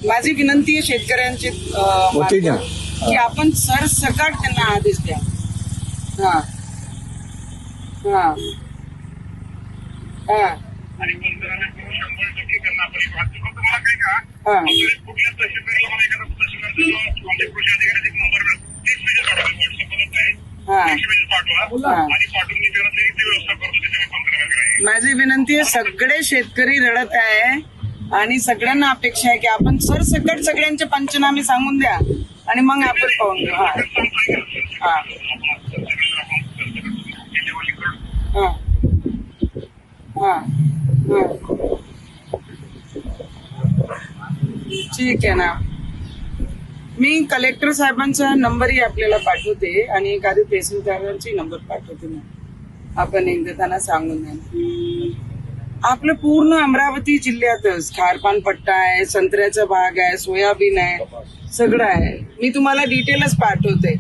माझी विनंती आहे शेतकऱ्यांची होती ना. की आपण सरसकट त्यांना आदेश द्या. हा हा हा आणि पंतप्रधान 100% त्यांना आपण वाटतं. फक्त मला काय का हा कुठल्या तहसीलदारला मला एखादा तहसीलदारचा कॉन्टॅक्ट कृषी अधिकाऱ्याचा एक नंबर मिळेल, तेच मेसेज पाठवा व्हॉट्सअपवरच आहे. हा मेसेज पाठवा हा. आणि पाठवून मी त्यांना तरी ती व्यवस्था करतो तिथे मी पंतप्रधानाकडे. माझी विनंती आहे, सगळे शेतकरी रडत आहे आणि सगळ्यांना अपेक्षा आहे की आपण सरसकट सगळ्यांचे पंचनामे सांगून द्या आणि मग आपण पाहून घेऊ. हा हा हा हा हा ठीक आहे ना. मी कलेक्टर साहेबांचा नंबरही आपल्याला पाठवते आणि एखादी तहसीलदारांची नंबर पाठवते मग आपण एकदा त्यांना सांगून द्या. आपलं पूर्ण अमरावती जिल्ह्यातच खारपान पट्टा आहे, संत्र्याचा भाग आहे, सोयाबीन आहे, सगळं आहे. मी तुम्हाला डिटेलच पाठवते.